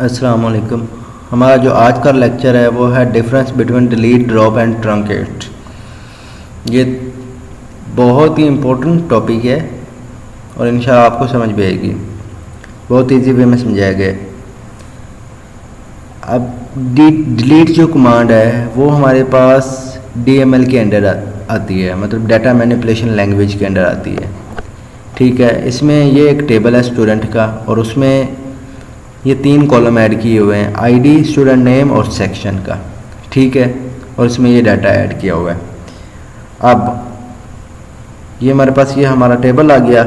अस्सलाम वालेकुम। हमारा जो आज का लेक्चर है वो है difference between delete, drop and truncate. ये बहुत ही इम्पोर्टेंट टॉपिक है और इंशाल्लाह आपको समझ भी आएगी। बहुत इजी वे में समझाया गया है। अब डिलीट जो कमांड है वो हमारे पास DML के अंडर आती है, मतलब डाटा मैनिपुलेशन लैंग्वेज के अंडर आती है। ठीक है, इसमें ये एक टेबल है स्टूडेंट का और उसमें ये 3 कॉलम ऐड किए हुए हैं, आईडी, स्टूडेंट नेम और सेक्शन का। ठीक है, और इसमें ये डाटा ऐड किया हुआ है। अब ये हमारे पास ये हमारा टेबल आ गया।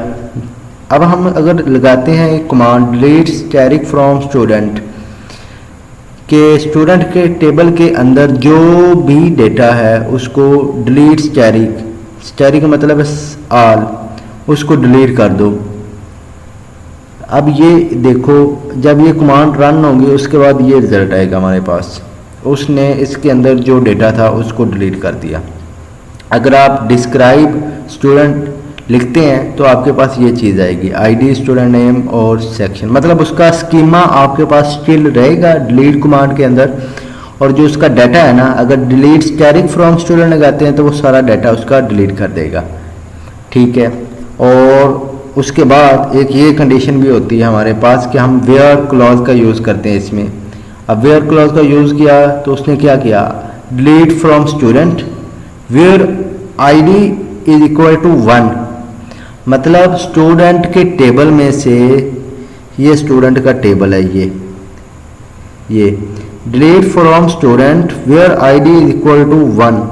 अब हम अगर लगाते हैं एक command delete static from student के स्टूडेंट के टेबल के अंदर जो भी डेटा है उसको डिलीट स्टैटिक का मतलब ऑल, उसको डिलीट कर दो। अब ये देखो, जब ये कमांड रन होगी उसके बाद ये रिजल्ट आएगा हमारे पास। उसने इसके अंदर जो डेटा था उसको डिलीट कर दिया। अगर आप डिस्क्राइब स्टूडेंट लिखते हैं तो आपके पास ये चीज़ आएगी, आईडी, स्टूडेंट नेम और सेक्शन, मतलब उसका स्कीमा आपके पास स्टिल रहेगा डिलीट कमांड के अंदर। और जो उसका डाटा है ना, अगर डिलीट स्टैटिक फ्रॉम स्टूडेंट लगाते हैं तो वो सारा डाटा उसका डिलीट कर देगा। ठीक है, और उसके बाद एक ये कंडीशन भी होती है हमारे पास कि हम वेयर क्लॉज का यूज़ करते हैं इसमें। अब वेयर क्लॉज का यूज़ किया तो उसने क्या किया, delete from student where ID is equal to 1, मतलब स्टूडेंट के टेबल में से, ये स्टूडेंट का टेबल है, ये delete from student where ID is equal to 1,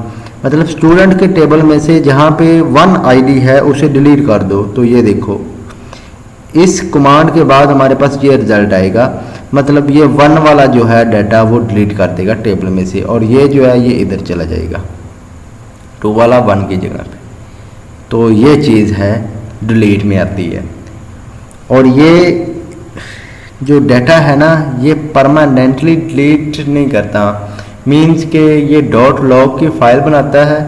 मतलब स्टूडेंट के टेबल में से जहाँ पे 1 आईडी है उसे डिलीट कर दो। तो ये देखो, इस कमांड के बाद हमारे पास ये रिजल्ट आएगा, मतलब ये 1 वाला जो है डाटा वो डिलीट कर देगा टेबल में से, और ये जो है ये इधर चला जाएगा 2 वाला 1 की जगह पे। तो ये चीज़ है डिलीट में आती है। और ये जो डाटा है ना ये परमानेंटली डिलीट नहीं करता, मीन्स के ये .log की फाइल बनाता है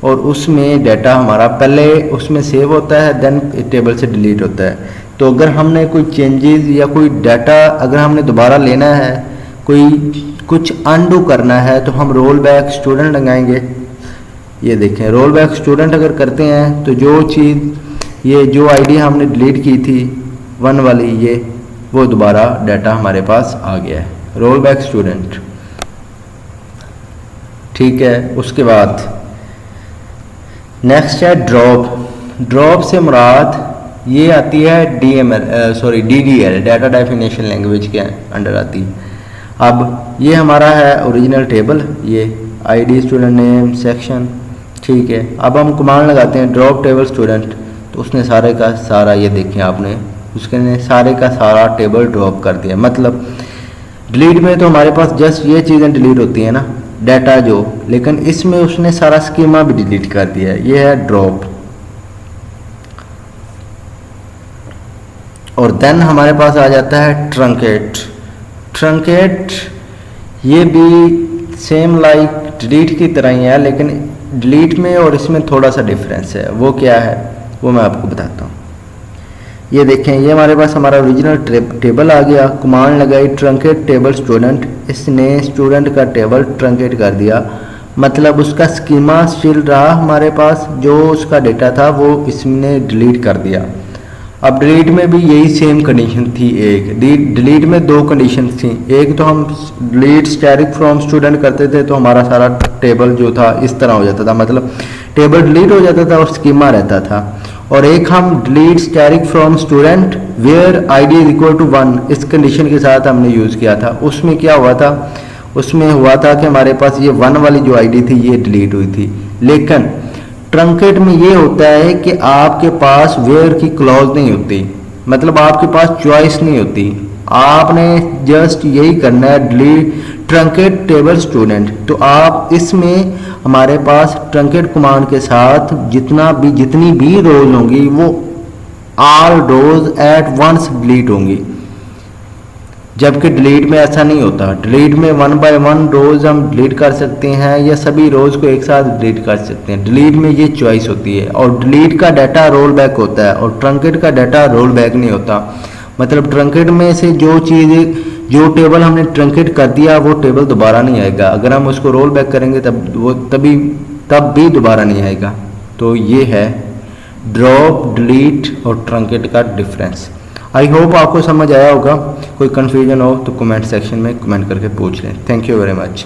और उसमें डाटा हमारा पहले उसमें सेव होता है, देन टेबल से डिलीट होता है। तो अगर हमने कोई चेंजेस या कोई डाटा अगर हमने दोबारा लेना है, कोई कुछ अनडू करना है, तो हम रोल बैक स्टूडेंट लगाएंगे। ये देखें, रोल बैक स्टूडेंट अगर करते हैं तो जो चीज़ ये जो आईडी हमने डिलीट की थी 1 वाली, ये वो दोबारा डाटा हमारे पास आ गया है, रोल बैक स्टूडेंट। ठीक है, उसके बाद नेक्स्ट है ड्रॉप से मुराद ये आती है DDL, डाटा डेफिनेशन लैंग्वेज के अंडर आती है। अब ये हमारा है ओरिजिनल टेबल, ये आईडी, स्टूडेंट नेम, सेक्शन। ठीक है, अब हम कमांड लगाते हैं ड्रॉप टेबल स्टूडेंट, तो उसने सारे का सारा, ये देखें आपने, उसने सारे का सारा टेबल ड्रॉप कर दिया। मतलब डिलीट में तो हमारे पास जस्ट ये चीज़ें डिलीट होती हैं ना, डाटा जो, लेकिन इसमें उसने सारा स्कीमा भी डिलीट कर दिया है। ये है ड्रॉप। और देन हमारे पास आ जाता है ट्रंकेट। ये भी सेम लाइक डिलीट की तरह ही है, लेकिन डिलीट में और इसमें थोड़ा सा डिफरेंस है। वो क्या है वो मैं आपको बताता हूँ। ये देखें, ये हमारे पास हमारा ओरिजिनल टेबल आ गया, कमांड लगाई ट्रंकेट टेबल स्टूडेंट, इसने स्टूडेंट का टेबल ट्रंकेट कर दिया, मतलब उसका स्कीमा स्टिल रहा हमारे पास, जो उसका डेटा था वो इसने डिलीट कर दिया। अब डिलीट में भी यही सेम कंडीशन थी। एक डिलीट में 2 कंडीशन थी। एक तो हम डिलीट स्टैटिक फ्रॉम स्टूडेंट करते थे तो हमारा सारा टेबल जो था इस तरह हो जाता था, मतलब टेबल डिलीट हो जाता था और स्कीमा रहता था। और एक हम delete static from student where ID is equal to 1, इस कंडीशन के साथ हमने यूज़ किया था। उसमें क्या हुआ था, उसमें हुआ था कि हमारे पास ये 1 वाली जो आईडी थी ये डिलीट हुई थी। लेकिन ट्रंकेट में ये होता है कि आपके पास वेयर की क्लॉज नहीं होती, मतलब आपके पास चॉइस नहीं होती, आपने जस्ट यही करना है डिलीट ट्रंकेट टेबल स्टूडेंट। तो आप इसमें हमारे पास ट्रंकेट कमांड के साथ जितनी भी रोज होंगी वो ऑल रोज एट वंस डिलीट होंगी, जबकि डिलीट में ऐसा नहीं होता। डिलीट में 1 बाय 1 रोज हम डिलीट कर सकते हैं या सभी रोज को एक साथ डिलीट कर सकते हैं। डिलीट में ये चॉइस होती है, और डिलीट का डाटा रोल बैक होता है और ट्रंकेट का डाटा रोल बैक नहीं होता। मतलब ट्रंकेट में से जो टेबल हमने ट्रंकेट कर दिया वो टेबल दोबारा नहीं आएगा, अगर हम उसको रोल बैक करेंगे तब भी दोबारा नहीं आएगा। तो ये है ड्रॉप, डिलीट और ट्रंकेट का डिफरेंस। आई होप आपको समझ आया होगा। कोई कन्फ्यूजन हो तो कमेंट सेक्शन में कमेंट करके पूछ लें। Thank you very much.